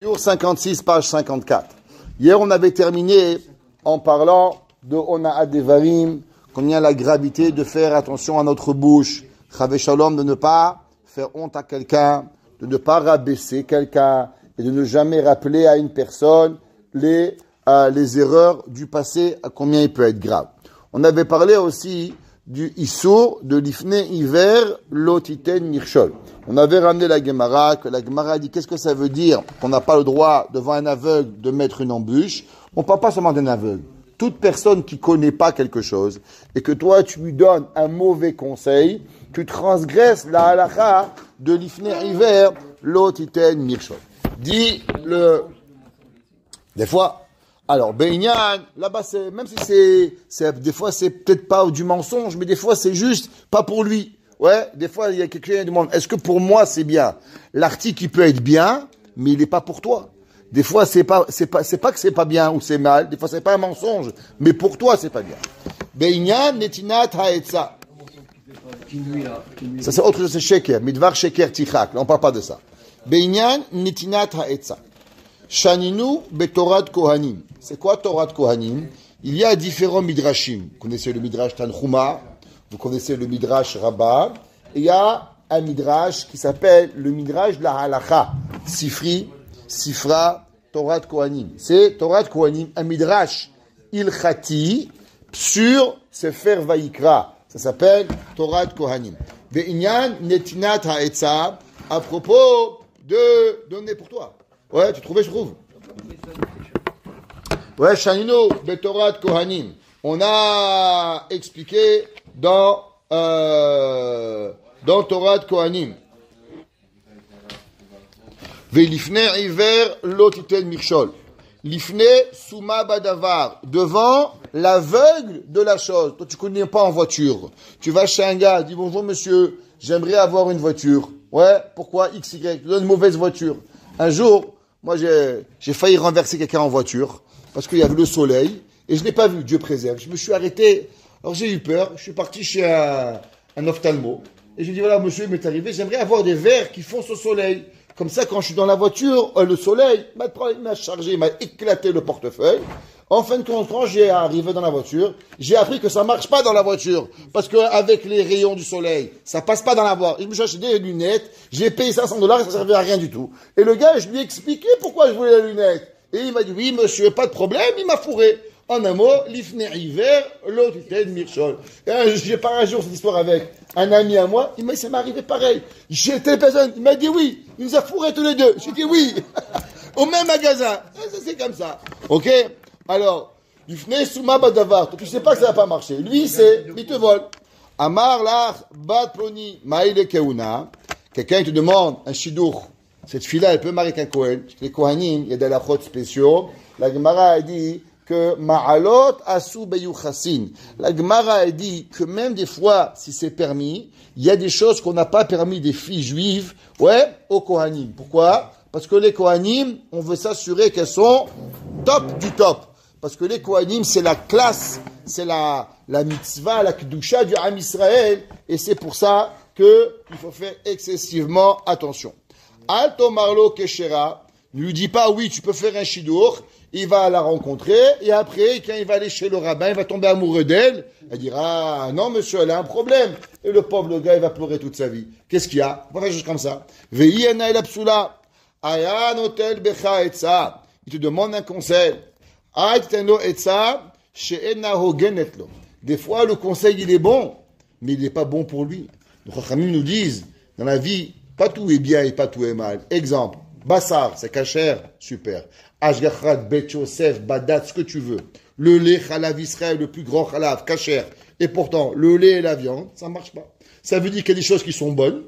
Jour 56, page 54. Hier, on avait terminé en parlant de Ona'a Devarim, combien la gravité de faire attention à notre bouche, Chavé Shalom, de ne pas faire honte à quelqu'un, de ne pas rabaisser quelqu'un, et de ne jamais rappeler à une personne les erreurs du passé, à combien il peut être grave. On avait parlé aussi du Issour, de l'Ifne Hiver, Lotiten Nirchol. On avait ramené la Gemara, que la Gemara dit qu'est-ce que ça veut dire qu'on n'a pas le droit, devant un aveugle, de mettre une embûche. On ne parle pas seulement d'un aveugle. Toute personne qui connaît pas quelque chose, et que toi, tu lui donnes un mauvais conseil, tu transgresses la halakha de l'Ifne Hiver, Lotiten Nirchol. Dit des fois, alors, Beignan, là-bas, même si c'est, des fois, c'est peut-être pas du mensonge, mais des fois, c'est juste pas pour lui. Ouais, des fois, il y a quelqu'un qui demande, est-ce que pour moi, c'est bien? L'article, il peut être bien, mais il n'est pas pour toi. Des fois, c'est pas que c'est pas bien ou c'est mal. Des fois, c'est pas un mensonge, mais pour toi, c'est pas bien. Beignan, netinat haetza. Ça, c'est autre chose, c'est sheker. Midvar sheker tichak. Là, on parle pas de ça. Beignan, netinat haetza. Shaninu betorat kohanim. C'est quoi Torah Kohanim? Il y a différents midrashim. Vous connaissez le midrash Tanchuma, vous connaissez le midrash Rabbah. Et il y a un midrash qui s'appelle le midrash de la halakha. Sifri, Sifra, Torah Kohanim. C'est Torah Kohanim, un midrash ilchati sur Sefer Vayikra. Ça s'appelle Torah Kohanim. Ve'inyan netinat ha'etza, à propos de donner pour toi. Ouais, tu trouvais, je trouve. Ouais, Shanino, Betorat Kohanim. On a expliqué dans Torah Kohanim. Ve'lifne hiver lotiten mirchol. Lifne souma badavar. Devant l'aveugle de la chose. Toi, tu connais pas en voiture. Tu vas chez un gars, dis bonjour monsieur, j'aimerais avoir une voiture. Ouais, pourquoi XY? Tu donnes une mauvaise voiture. Un jour, moi, j'ai failli renverser quelqu'un en voiture parce qu'il y avait le soleil et je n'ai pas vu, Dieu préserve. Je me suis arrêté, alors j'ai eu peur, je suis parti chez un ophtalmo et je lui ai dit, voilà, monsieur, il m'est arrivé, j'aimerais avoir des verres qui foncent au soleil. Comme ça, quand je suis dans la voiture, le soleil m'a chargé, il m'a éclaté le portefeuille. En fin de compte, quand j'ai arrivé dans la voiture, j'ai appris que ça marche pas dans la voiture. Parce que avec les rayons du soleil, ça passe pas dans la voie. Je me suis acheté des lunettes, j'ai payé $500 et ça servait à rien du tout. Et le gars, je lui ai expliqué pourquoi je voulais les lunettes. Et il m'a dit, oui, monsieur, pas de problème, il m'a fourré. En un mot, l'ifne hiver, l'autre était de mirchol. J'ai parlé un jour cette histoire avec un ami à moi, il m'a dit, ça m'est arrivé pareil. J'étais personne, il m'a dit oui, il nous a fourré tous les deux. J'ai dit oui, au même magasin. Ça, c'est comme ça. Ok? Alors, l'ifne souma badavar, tu sais pas que ça va pas marcher. Lui, il te vole. Amar lach bat ploni maïle keuna. Quelqu'un te demande un shidour. Cette fille-là, elle peut marier qu'un Kohen. Les Kohanim, il y a des halachot spéciaux. La Gemara a dit que ma'alot asu beyuchasin. La Gemara a dit que même des fois, si c'est permis, il y a des choses qu'on n'a pas permis des filles juives, ouais, aux Kohanim. Pourquoi? Parce que les Kohanim, on veut s'assurer qu'elles sont top du top. Parce que les Kohanim, c'est la classe, c'est la mitzvah, la kedusha du Ham Israël, et c'est pour ça qu'il faut faire excessivement attention. Alto Marlo Keshera, ne lui dis pas oui, tu peux faire un shidour, il va la rencontrer, et après, quand il va aller chez le rabbin, il va tomber amoureux d'elle, elle dira, non monsieur, elle a un problème. Et le pauvre gars, il va pleurer toute sa vie. Qu'est-ce qu'il y a? On va faire juste comme ça. Ve'yena el apsula, ayan hotel becha etza. Il te demande un conseil. Des fois, le conseil, il est bon, mais il n'est pas bon pour lui. Les Chachamim nous disent, dans la vie, pas tout est bien et pas tout est mal. Exemple, Bassar, c'est kasher, super. Ashgachat, Bet Yosef, Badat, ce que tu veux. Le lait, Chalav Israël, le plus grand Chalav, kasher. Et pourtant, le lait et la viande, ça marche pas. Ça veut dire qu'il y a des choses qui sont bonnes,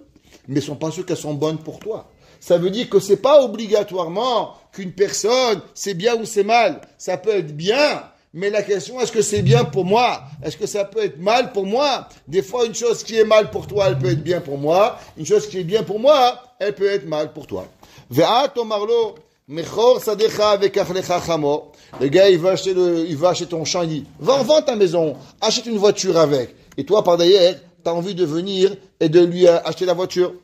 mais ce ne sont pas sûres qu'elles sont bonnes pour toi. Ça veut dire que c'est pas obligatoirement qu'une personne, c'est bien ou c'est mal. Ça peut être bien, mais la question, est-ce que c'est bien pour moi? Est-ce que ça peut être mal pour moi? Des fois, une chose qui est mal pour toi, elle peut être bien pour moi. Une chose qui est bien pour moi, elle peut être mal pour toi. Ve'at omarlo, mechor sadecha vekachlecha chamo. Le gars, il va acheter ton champ, il dit, va en vendre ta maison, achète une voiture avec. Et toi, par derrière, tu as envie de venir et de lui acheter la voiture.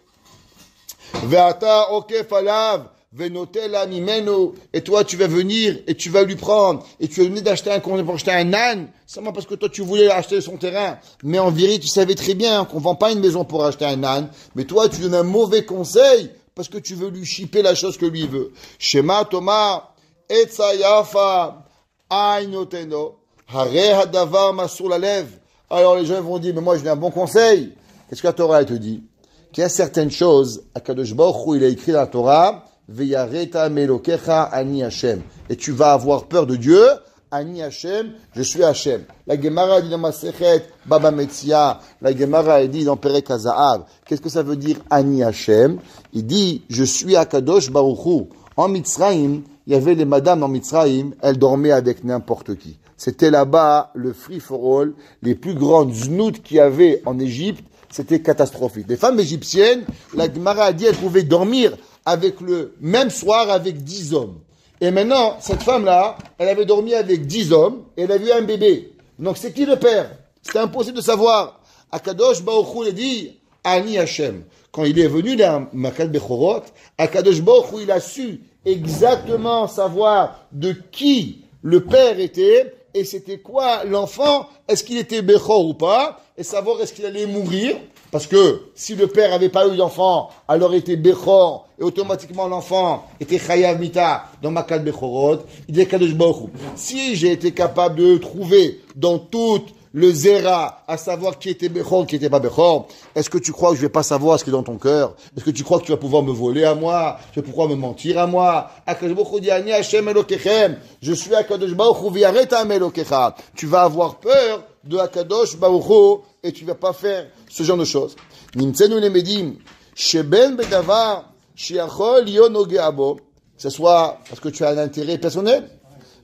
Ve'ata okef alav venotela mimeno, et toi tu vas venir et tu vas lui prendre, et tu vas venir d'acheter pour acheter un âne, seulement parce que toi tu voulais acheter son terrain. Mais en vérité, tu savais très bien qu'on vend pas une maison pour acheter un âne, mais toi tu donnes un mauvais conseil, parce que tu veux lui chipper la chose que lui veut. Shema Thomas, etza yafa, ainoteno, hare hadavar masur la lève. Alors les gens vont dire, mais moi je donne un bon conseil. Qu'est-ce que la Torah elle te dit? Qu'il y a certaines choses, Akadosh Baruch Hu, il a écrit dans la Torah, Veyareta melokecha ani Hashem. Et tu vas avoir peur de Dieu, ani Hashem, je suis Hashem. La Gemara dit dans Masechet Baba Metzia, la Gemara dit dans Perek HaZahav. Qu'est-ce que ça veut dire ani Hashem? Il dit, je suis Akadosh Baruch Hu. En Mitzrayim, il y avait les madames en Mitzrayim, elles dormaient avec n'importe qui. C'était là-bas le free for all, les plus grandes znouts qu'il y avait en Égypte. C'était catastrophique. Les femmes égyptiennes, la Gemara a dit, elles pouvaient dormir avec le même soir avec 10 hommes. Et maintenant, cette femme-là, elle avait dormi avec 10 hommes et elle a eu un bébé. Donc c'est qui le père? C'était impossible de savoir. Akadosh Baruch Hu, il dit, Ani Hashem. Quand il est venu dans Makat Bechorot, Akadosh Baruch Hu, il a su exactement savoir de qui le père était et c'était quoi l'enfant, est-ce qu'il était Bechor ou pas, et savoir est-ce qu'il allait mourir, parce que si le père avait pas eu d'enfant, alors il était Bechor, et automatiquement l'enfant était Chayav Mita dans Makat Bechorot, il dit Kadosh Baruch Hu, si j'ai été capable de trouver dans toute le Zera, à savoir qui était Bechor, qui était pas Bechor, est-ce que tu crois que je vais pas savoir ce qui est dans ton cœur? Est-ce que tu crois que tu vas pouvoir me voler à moi? Tu vas pouvoir me mentir à moi? Akadosh Baruch Hu dit, Ani Hashem Elokechem, je suis Akadosh Baruch Hu v'yareta Elokecha. Tu vas avoir peur de Akadosh Baruch Hu et tu vas pas faire ce genre de choses. Nimtzenu lemedim, sheben bedavar, shiachol yon nogea bo, que ce soit parce que tu as un intérêt personnel,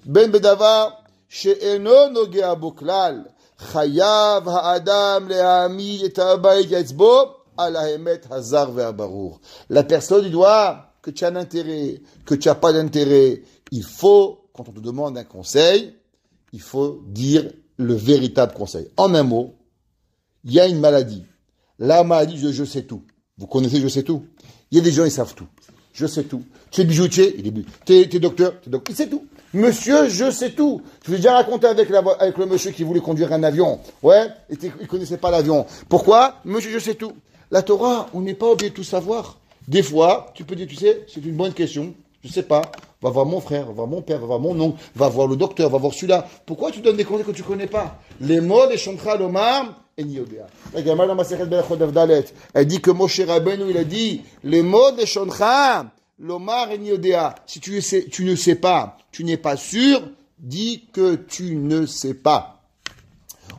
ben bedavar, she'eno nogea bo klal, chayav ha'adam le'amid et ha'abayit yatzbo, ala hemet hazar ve'abarur. La personne, il doit, que tu as un intérêt, que tu n'as pas d'intérêt, il faut, quand on te demande un conseil, il faut dire le véritable conseil. En un mot, il y a une maladie. La maladie de je sais tout. Vous connaissez je sais tout? Il y a des gens, ils savent tout. Je sais tout. Tu es bijoutier? Il est bijoutier. T'es docteur? Il sait tout. Monsieur, je sais tout. Je vous ai déjà raconté avec le monsieur qui voulait conduire un avion. Ouais? Il connaissait pas l'avion. Pourquoi? Monsieur, je sais tout. La Torah, on n'est pas obligé de tout savoir. Des fois, tu peux dire, tu sais, c'est une bonne question. Je sais pas. Va voir mon frère, va voir mon père, va voir mon oncle, va voir le docteur, va voir celui-là. Pourquoi tu donnes des conseils que tu connais pas? Les mots, les shoncha, l'omar, et niodea. La Gemara dans Masechet Berachot Daf Dalet, elle dit que Moshe Rabbeinu, il a dit, les mots, les shoncha, l'omar, et niodea. Si tu ne sais pas, tu n'es pas sûr, dis que tu ne sais pas.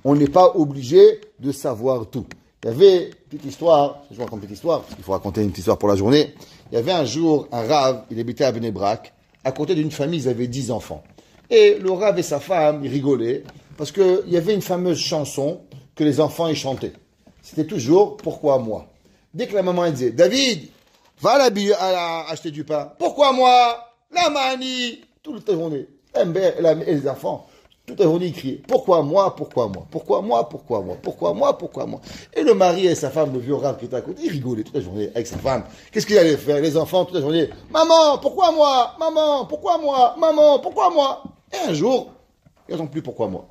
On n'est pas obligé de savoir tout. Il y avait une petite histoire, je vous raconte une petite histoire, parce qu'il faut raconter une petite histoire pour la journée. Il y avait un jour un Rav, il habitait à Bnei Brak, à côté d'une famille, ils avaient 10 enfants. Et le Rav et sa femme, ils rigolaient, parce qu'il y avait une fameuse chanson que les enfants y chantaient. C'était toujours « Pourquoi moi ?» Dès que la maman elle disait « David, va acheter du pain. Pourquoi moi? La manie !» Toute la journée. Et les enfants, toute la journée, ils criaient « Pourquoi moi? Pourquoi moi? Pourquoi moi? Pourquoi moi? Pourquoi moi? Pourquoi moi ?» Et le mari et sa femme, le vieux Rav qui était à côté, ils rigolaient toute la journée avec sa femme. Qu'est-ce qu'il allait faire? Les enfants, toute la journée « Maman, pourquoi moi? Maman, pourquoi moi? Maman, pourquoi moi ?» Et un jour, ils n'entendent plus « Pourquoi moi ?»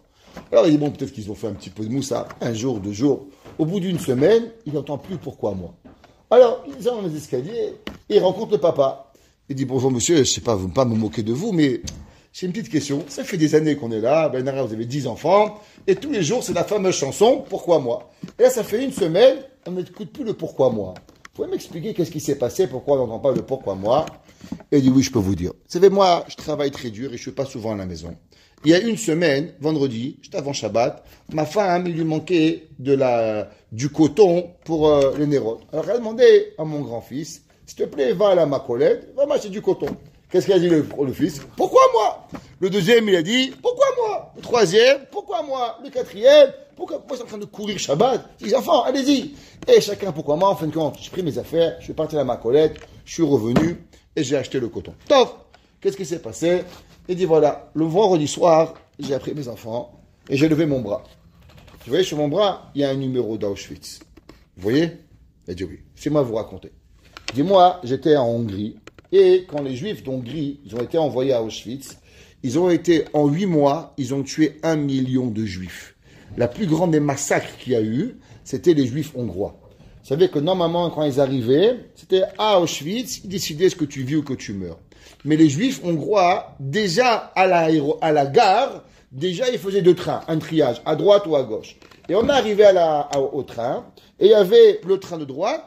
Alors il dit « Bon, peut-être qu'ils ont fait un petit peu de moussa. » Un jour, 2 jours. Au bout d'une semaine, il n'entend plus « Pourquoi moi ?» Alors, ils sont dans les escaliers, et il rencontre le papa. Il dit « Bonjour monsieur, je ne sais pas, vous ne pas me moquer de vous, mais... j'ai une petite question. Ça fait des années qu'on est là. Ben Nara, vous avez 10 enfants. Et tous les jours, c'est la fameuse chanson « Pourquoi moi ?» Et là, ça fait une semaine, on n'écoute plus le « Pourquoi moi ?» Vous pouvez m'expliquer qu'est-ce qui s'est passé? Pourquoi on n'entend pas le « Pourquoi moi ?» Et il dit « Oui, je peux vous dire. Vous savez, moi, je travaille très dur et je suis pas souvent à la maison. Il y a une semaine, vendredi, j'étais avant Shabbat, ma femme, il lui manquait du coton pour les nérotes. Alors, elle a demandé à mon grand-fils « S'il te plaît, va à la Macolette, va m'acheter du coton. » Qu'est-ce qu'il a dit le fils? Pourquoi moi? Le deuxième, il a dit, pourquoi moi? Le troisième, pourquoi moi? Le quatrième, pourquoi moi, je suis en train de courir Shabbat? Je dis, enfants, allez-y. Et chacun, pourquoi moi? En fin de compte, j'ai pris mes affaires, je suis parti à ma collègue, je suis revenu et j'ai acheté le coton. Top! Qu'est-ce qui s'est passé? Il dit, voilà, le vendredi soir, j'ai appris mes enfants et j'ai levé mon bras. Vous voyez, sur mon bras, il y a un numéro d'Auschwitz. Vous voyez? Il a dit oui. C'est moi vous raconter. Dis-moi, j'étais en Hongrie. Et quand les Juifs d'Hongrie, ils ont été envoyés à Auschwitz, ils ont été, en 8 mois, ils ont tué 1 million de Juifs. La plus grande des massacres qu'il y a eu, c'était les Juifs hongrois. Vous savez que normalement, quand ils arrivaient, c'était à Auschwitz, ils décidaient est-ce que tu vis ou que tu meurs. Mais les Juifs hongrois, déjà à la gare, déjà ils faisaient 2 trains, un triage, à droite ou à gauche. Et on est arrivé au train, et il y avait le train de droite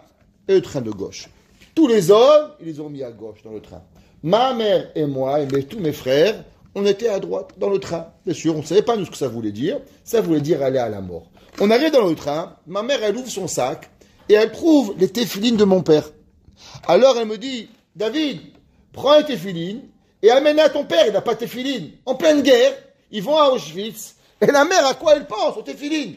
et le train de gauche. Tous les hommes, ils les ont mis à gauche dans le train. Ma mère et moi, et tous mes frères, on était à droite dans le train. Bien sûr, on ne savait pas nous ce que ça voulait dire. Ça voulait dire aller à la mort. On arrive dans le train, ma mère, elle ouvre son sac, et elle trouve les téphilines de mon père. Alors elle me dit, David, prends les téphilines, et amène à ton père, il n'a pas de téphilines. En pleine guerre, ils vont à Auschwitz, et la mère, à quoi elle pense? Aux téphilines.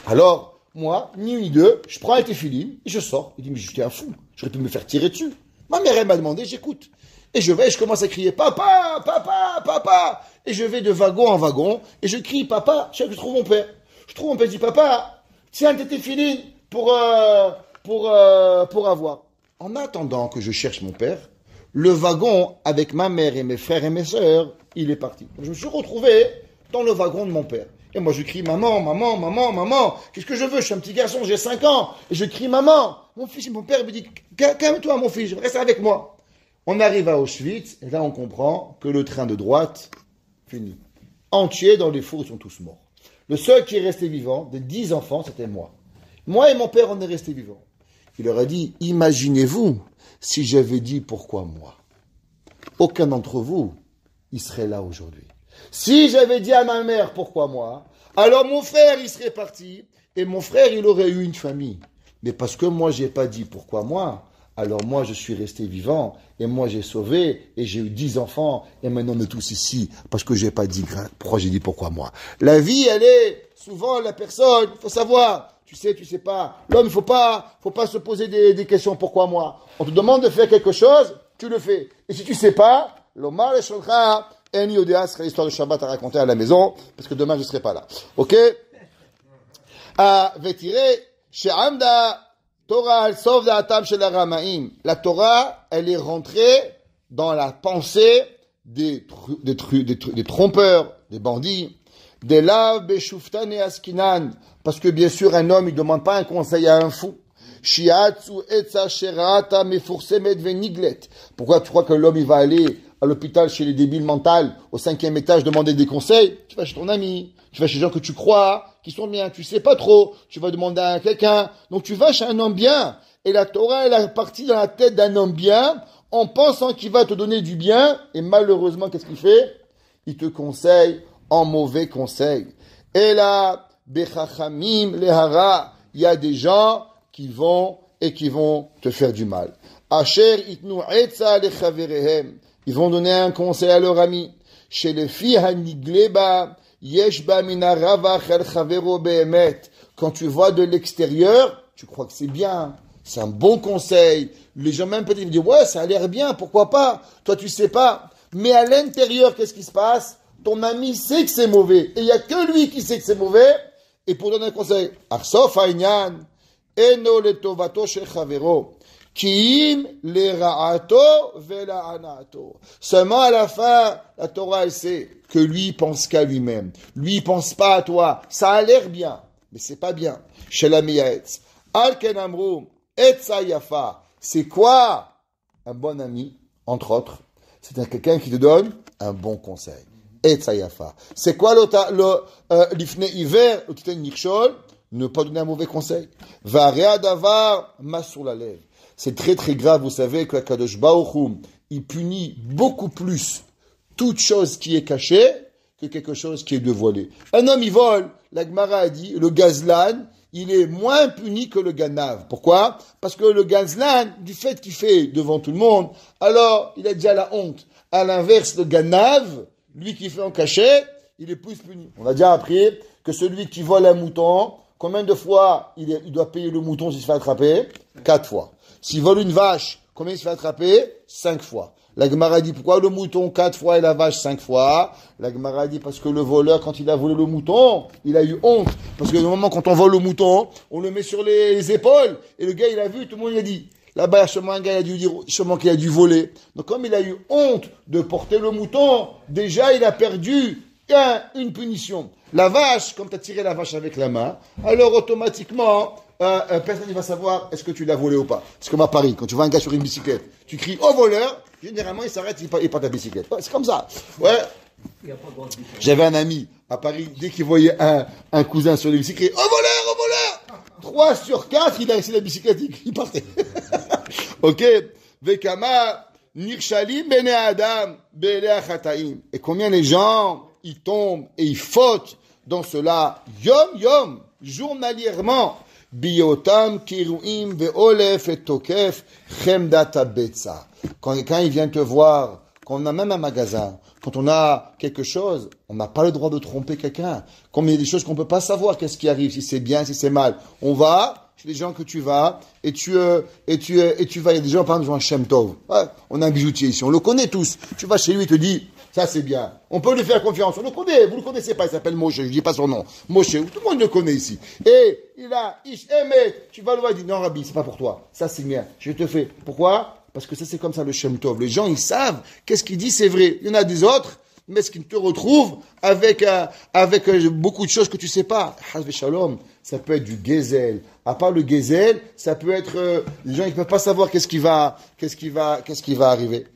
Alors, moi, ni une ni deux, je prends les téphilines et je sors. Il dit, mais j'étais un fou, j'aurais pu me faire tirer dessus. Ma mère, elle m'a demandé, j'écoute. Et je vais, je commence à crier, papa, papa, papa. Et je vais de wagon en wagon, et je crie, papa, je trouve mon père. Je trouve mon père, je dis, papa, tiens tes téphilines pour avoir. En attendant que je cherche mon père, le wagon avec ma mère et mes frères et mes sœurs, il est parti. Je me suis retrouvé dans le wagon de mon père. Et moi, je crie, maman, maman, maman, maman. Qu'est-ce que je veux? Je suis un petit garçon, j'ai 5 ans. Et je crie, maman. Mon fils et mon père me disent, calme-toi, mon fils, reste avec moi. On arrive à Auschwitz, et là, on comprend que le train de droite, fini. Entier, dans les fours, ils sont tous morts. Le seul qui est resté vivant, des 10 enfants, c'était moi. Moi et mon père, on est restés vivants. Il leur a dit, imaginez-vous, si j'avais dit pourquoi moi. Aucun d'entre vous, il serait là aujourd'hui. Si j'avais dit à ma mère pourquoi moi, alors mon frère il serait parti et mon frère il aurait eu une famille. Mais parce que moi j'ai pas dit pourquoi moi, alors moi je suis resté vivant et moi j'ai sauvé et j'ai eu 10 enfants et maintenant on est tous ici parce que j'ai pas dit pourquoi j'ai dit pourquoi moi. La vie elle est souvent la personne, il faut savoir, tu sais pas. L'homme il faut pas se poser des questions pourquoi moi. On te demande de faire quelque chose, tu le fais. Et si tu sais pas, l'omar le sholcha Eni Odea sera l'histoire de Shabbat à raconter à la maison, parce que demain je ne serai pas là. Ok? Vetiré, she'amda Torah al-sov da'atam shel haramaim. La Torah, elle est rentrée dans la pensée des trompeurs, des bandits. Des lav beshuftan et askinan. Parce que bien sûr, un homme, il ne demande pas un conseil à un fou. Shiatsu etza sherata mefursemet veniglet. Pourquoi tu crois que l'homme, il va aller à l'hôpital chez les débiles mentales, au 5e étage, demander des conseils? Tu vas chez ton ami, tu vas chez des gens que tu crois, qui sont bien, tu sais pas trop, tu vas demander à quelqu'un. Donc tu vas chez un homme bien. Et la Torah, elle est partie dans la tête d'un homme bien, en pensant qu'il va te donner du bien, et malheureusement, qu'est-ce qu'il fait? Il te conseille en mauvais conseil. Et là, bechachamim lehara, il y a des gens qui vont te faire du mal. Asher itnu etza lechaverehem. Ils vont donner un conseil à leur ami. Chez les filles hanigleba, yeshba minaravach el chavero behemet. Quand tu vois de l'extérieur, tu crois que c'est bien. C'est un bon conseil. Les gens même peut-être disent, ouais, ça a l'air bien, pourquoi pas? Toi, tu sais pas. Mais à l'intérieur, qu'est-ce qui se passe? Ton ami sait que c'est mauvais. Et il n'y a que lui qui sait que c'est mauvais. Et pour donner un conseil, Arsof hainyan, eno letovato shel chavero. Kiim lera'ato vela'anato. Seulement à la fin, la Torah elle sait que lui pense qu'à lui-même. Lui il pense pas à toi. Ça a l'air bien, mais c'est pas bien. Shelamiyaetz. Al ken amru etza yafa. C'est quoi un bon ami, entre autres? C'est quelqu'un qui te donne un bon conseil. Etza yafa. C'est quoi l'ifne hiver, le titan nikshol? Ne pas donner un mauvais conseil. Varea davar masur la lèvre. C'est très très grave, vous savez que Kadosh Baruch Hu, il punit beaucoup plus toute chose qui est cachée que quelque chose qui est dévoilé. Un homme, il vole, la Gemara a dit, le gazlan, il est moins puni que le ganav. Pourquoi? Parce que le gazlan, du fait qu'il fait devant tout le monde, alors il a déjà la honte. À l'inverse, le ganav, lui qui fait en cachette, il est plus puni. On a déjà appris que celui qui vole un mouton, combien de fois il doit payer le mouton s'il se fait attraper? 4 fois. S'il vole une vache, combien il se fait attraper? 5 fois. La Gemara dit, pourquoi le mouton 4 fois et la vache 5 fois? La Gemara dit, parce que le voleur, quand il a volé le mouton, il a eu honte. Parce que normalement, quand on vole le mouton, on le met sur les épaules. Et le gars, il a vu, tout le monde lui a dit. Là-bas, sûrement un gars il a dû dire, sûrement qu'il a dû voler. Donc comme il a eu honte de porter le mouton, déjà il a perdu une punition. La vache, comme tu as tiré la vache avec la main, alors automatiquement, personne ne va savoir est-ce que tu l'as volé ou pas. C'est comme à Paris, quand tu vois un gars sur une bicyclette, tu cries au voleur, généralement il s'arrête, il part ta bicyclette. Ouais, c'est comme ça. Ouais. J'avais un ami à Paris, dès qu'il voyait un cousin sur une bicyclette, au voleur, au voleur 3 sur 4, il a laissé la bicyclette, il partait. Ok. Vekama, Nirshalim, Bene Adam, Bele Achataim. Et combien les gens, ils tombent et ils fautent dans cela, yom, journalièrement. Biotam, Kiruim, Veolef et Tokef, Chemdata Betsa. Quand quelqu'un il vient te voir, quand on a même un magasin, quand on a quelque chose, on n'a pas le droit de tromper quelqu'un. Quand il y a des choses qu'on ne peut pas savoir, qu'est-ce qui arrive, si c'est bien, si c'est mal. On va chez les gens que tu vas, et tu vas, il y a des gens, par exemple, un Shem Tov. Ouais, on a un bijoutier ici, on le connaît tous. Tu vas chez lui, il te dit, ça c'est bien. On peut lui faire confiance, on le connaît, vous ne le connaissez pas, il s'appelle Moshe, je ne dis pas son nom. Moshe, tout le monde le connaît ici. Et il a, tu vas le voir, il dit, non Rabbi, c'est pas pour toi, ça c'est bien, je te fais. Pourquoi? Parce que ça c'est comme ça le Shem Tov. Les gens, ils savent, qu'est-ce qu'il dit, c'est vrai. Il y en a des autres, mais ce qu'ils te retrouvent avec beaucoup de choses que tu sais pas. Hazve Shalom, ça peut être du gezel. À part le gezel, ça peut être les gens ils peuvent pas savoir qu'est-ce qui va arriver.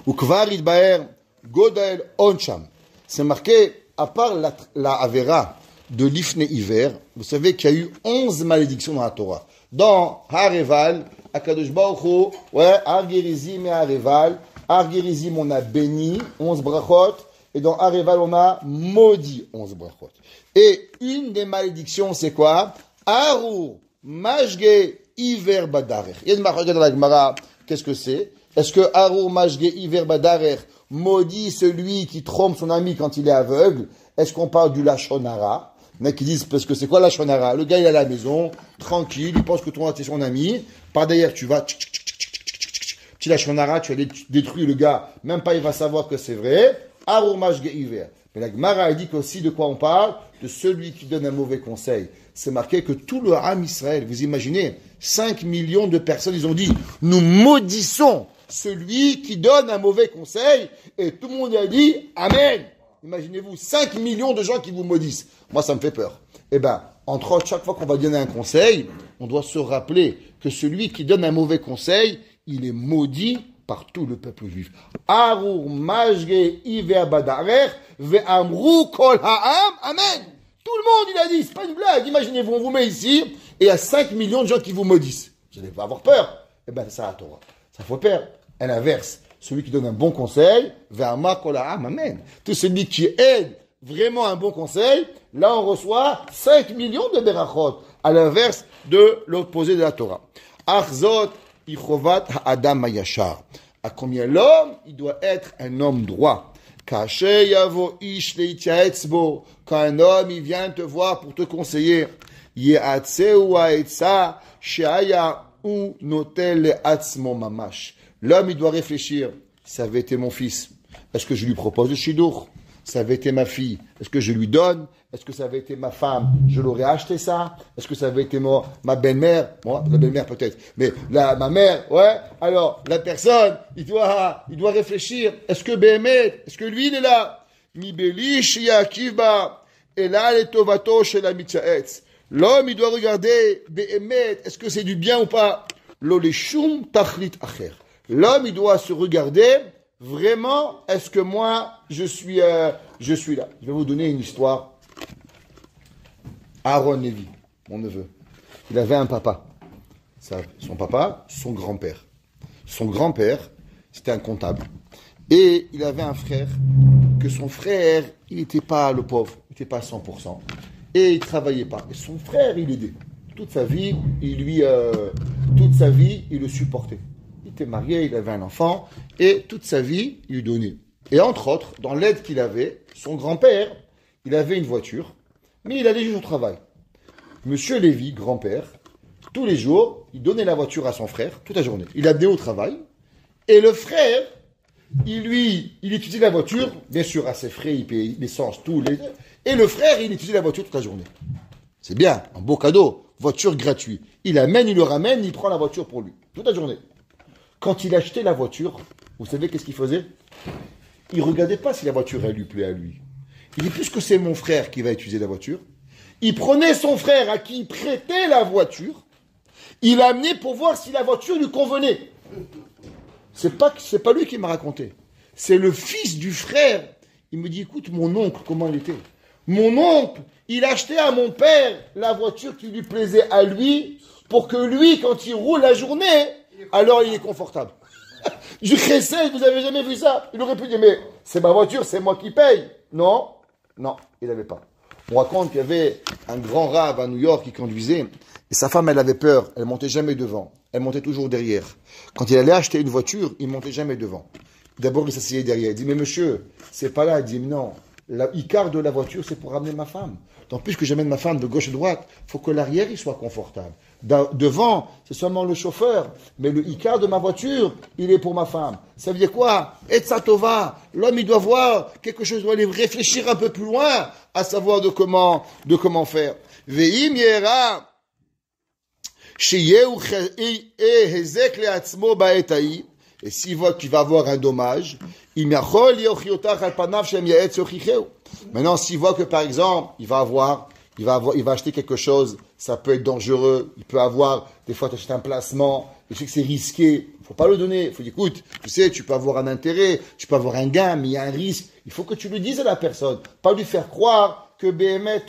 Ou kvar idbaer godel oncham. C'est marqué à part la avera de l'ifne hiver. Vous savez qu'il y a eu 11 malédictions dans la Torah. Dans Hareval, Akadosh Baruch Hu, Har Gerizim et Hareval. Har Gerizim, on a béni, 11 brachot, et dans Hareval, on a maudit, 11 brachot. Et une des malédictions, c'est quoi? Arur, Mashge, Iver Badarer. Il y a une marque dans la Gemara, qu'est-ce que c'est? Est-ce que Arur, Mashge, Iver Badarer maudit celui qui trompe son ami quand il est aveugle? Est-ce qu'on parle du Lachon Hara? Il y en a qui disent, parce que c'est quoi Lachon Hara? Le gars, il est à la maison, tranquille, il pense que toi, c'est son ami. Par derrière, tu vas, petit Lachon Hara, tu as détruit le gars, même pas il va savoir que c'est vrai. Arumaj Geiver. Mais la Gemara a dit qu'aussi de quoi on parle? De celui qui donne un mauvais conseil. C'est marqué que tout le Ham Israël, vous imaginez, 5 millions de personnes, ils ont dit, nous maudissons celui qui donne un mauvais conseil, et tout le monde a dit, Amen. Imaginez-vous, 5 millions de gens qui vous maudissent. Moi, ça me fait peur. Eh bien, entre autres, chaque fois qu'on va donner un conseil, on doit se rappeler que celui qui donne un mauvais conseil, il est maudit par tout le peuple juif. Arur majge iver badarer ve'amru kol ha'am. Amen. Tout le monde, il a dit, c'est pas une blague. Imaginez-vous, on vous met ici, et il y a 5 millions de gens qui vous maudissent. Vous n'allez pas avoir peur. Eh bien, c'est ça la Torah. Ça faut peur. À l'inverse, celui qui donne un bon conseil, ve'amru kol ha'am. Amen. Tout celui qui aide vraiment un bon conseil, là on reçoit 5 millions de berachot. À l'inverse de l'opposé de la Torah. Achzot Ichovat Adam Mayashar. À combien l'homme, il doit être un homme droit. Kaché Yavo Ish Leitiaetzbo. Quand un homme, il vient te voir pour te conseiller. Yeatse ou Aetsa, Sheaya ou Notel Atzmo Mamash. L'homme, il doit réfléchir. Ça avait été mon fils. Est-ce que je lui propose le shidur? Ça avait été ma fille. Est-ce que je lui donne? Est-ce que ça avait été ma femme? Je l'aurais acheté ça? Est-ce que ça avait été ma belle-mère? Moi, la belle-mère peut-être. Mais ma mère, ouais. Alors, la personne, il doit réfléchir. Est-ce que Béhémet, est-ce que lui, il est là? Mi belish yakiba. Et là, les tovato chez la mitzaetz. L'homme, il doit regarder Béhémet. Est-ce que c'est du bien ou pas? L'oleshum tachlit acher. L'homme, il doit se regarder. Vraiment, est-ce que moi, je suis là? Je vais vous donner une histoire. Aaron Lévi, mon neveu, il avait un papa. Son papa, son grand-père. Son grand-père, c'était un comptable. Et il avait un frère, que son frère, il n'était pas le pauvre, il n'était pas à 100%. Et il ne travaillait pas. Et son frère, il l'aidait. Toute sa vie, il le supportait. Il était marié, il avait un enfant, et toute sa vie, il lui donnait. Et entre autres, dans l'aide qu'il avait, son grand-père, il avait une voiture, mais il allait juste au travail. Monsieur Lévy, grand-père, tous les jours, il donnait la voiture à son frère, toute la journée. Il allait au travail, et le frère, il utilisait la voiture, bien sûr, à ses frais, il payait l'essence, et le frère, il utilisait la voiture toute la journée. C'est bien, un beau cadeau. voiture gratuite. Il amène, il le ramène, il prend la voiture pour lui. Toute la journée. Quand il achetait la voiture, vous savez qu'est-ce qu'il faisait? Il ne regardait pas si la voiture, elle lui plaît à lui. Il dit, puisque c'est mon frère qui va utiliser la voiture, il prenait son frère à qui il prêtait la voiture, il l'a amené pour voir si la voiture lui convenait. C'est pas lui qui m'a raconté. C'est le fils du frère. Il me dit, écoute, mon oncle, comment il était? Mon oncle, il achetait à mon père la voiture qui lui plaisait à lui, pour que lui, quand il roule la journée, alors il est confortable. Je chesed, vous avez jamais vu ça? Il aurait pu dire, mais c'est ma voiture, c'est moi qui paye. Non, il n'avait pas. On raconte qu'il y avait un grand rave à New York qui conduisait, et sa femme, elle avait peur, elle montait jamais devant, elle montait toujours derrière. Quand il allait acheter une voiture, il montait jamais devant. D'abord, il s'asseyait derrière, il dit, mais monsieur, c'est pas là, il dit, non, l'icard de la voiture, c'est pour ramener ma femme. Tant plus que j'amène ma femme de gauche à droite, il faut que l'arrière, il soit confortable. Devant, c'est seulement le chauffeur, mais le icard de ma voiture, il est pour ma femme. Ça veut dire quoi? Et Tova, l'homme, il doit voir quelque chose, il doit aller réfléchir un peu plus loin, à savoir de comment faire. Ve'im yera, et s'il voit qu'il va avoir un dommage, maintenant, s'il voit que, par exemple, il va acheter quelque chose, ça peut être dangereux, il peut avoir, des fois, tu achètes un placement, tu sais que c'est risqué, il faut pas le donner, il faut dire, écoute, tu sais, tu peux avoir un intérêt, tu peux avoir un gain, mais il y a un risque, il faut que tu le dises à la personne, pas lui faire croire que BMet,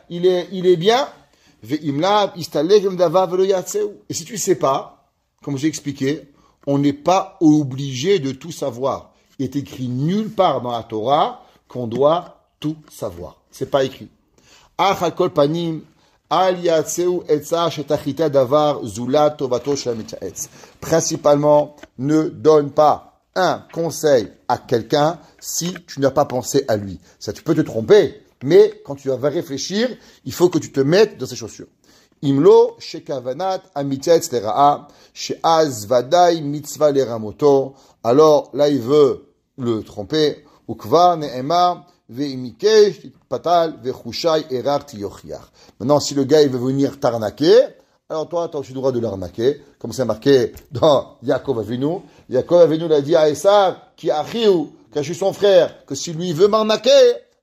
il est bien, et si tu sais pas, comme j'ai expliqué, on n'est pas obligé de tout savoir. Il est écrit nulle part dans la Torah qu'on doit tout savoir. C'est pas écrit. Principalement, ne donne pas un conseil à quelqu'un si tu n'as pas pensé à lui. Ça, tu peux te tromper, mais quand tu vas réfléchir, il faut que tu te mettes dans ses chaussures. Imlo shekavanat amitetz lera'a she'az vadai mitzvah leramoto. Alors là, il veut le tromper. Ukva ne'ema ve'imikesh patal ve'chushai erar tiyochiach. Maintenant, si le gars il veut venir t'arnaquer, alors toi, tu as aussi le droit de l'arnaquer, comme c'est marqué dans Yaakov Avinu. Yaakov Avinu l'a dit à Esav, qui a achiou, qui je suis son frère, que si lui veut m'arnaquer,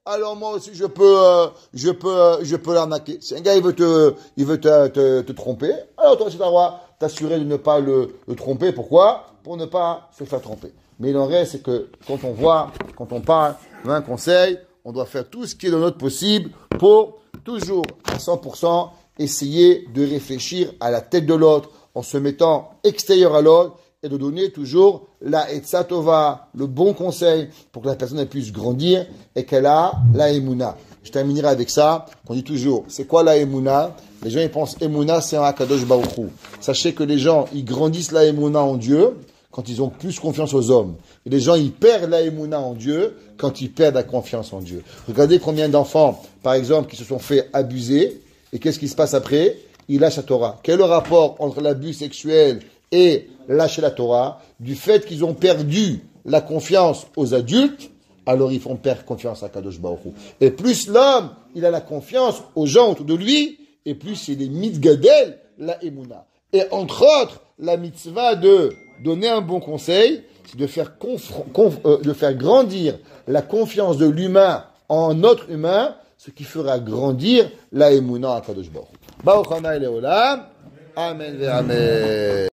alors moi aussi je peux l'arnaquer. Si un gars il veut te tromper, alors toi aussi tu as le droit t'assurer de ne pas le tromper. Pourquoi? Pour ne pas se faire tromper. Mais il en reste, c'est que quand on parle d'un conseil, on doit faire tout ce qui est de notre possible pour toujours à 100% essayer de réfléchir à la tête de l'autre en se mettant extérieur à l'autre et de donner toujours la Etzat Tova, le bon conseil pour que la personne elle puisse grandir et qu'elle a la Emouna. Je terminerai avec ça, qu'on dit toujours, c'est quoi la Emouna? Les gens ils pensent Emouna c'est un Akadosh Baruch Hu. Sachez que les gens ils grandissent la Emouna en Dieu quand ils ont plus confiance aux hommes. Et les gens ils perdent la Emouna en Dieu quand ils perdent la confiance en Dieu. Regardez combien d'enfants, par exemple, qui se sont fait abuser et qu'est-ce qui se passe après? Ils lâchent la Torah. Quel est le rapport entre l'abus sexuel et lâcher la Torah? Du fait qu'ils ont perdu la confiance aux adultes, alors ils font perdre confiance à Kadosh Baruch Hu. Et plus l'homme, il a la confiance aux gens autour de lui, et plus il est mitgadel, la emuna. Et entre autres, la mitzvah de donner un bon conseil, c'est de faire grandir la confiance de l'humain en notre humain, ce qui fera grandir la emuna à Kadosh Baruch Hu. Baruch Hanai Leolam. Amen ve Amen.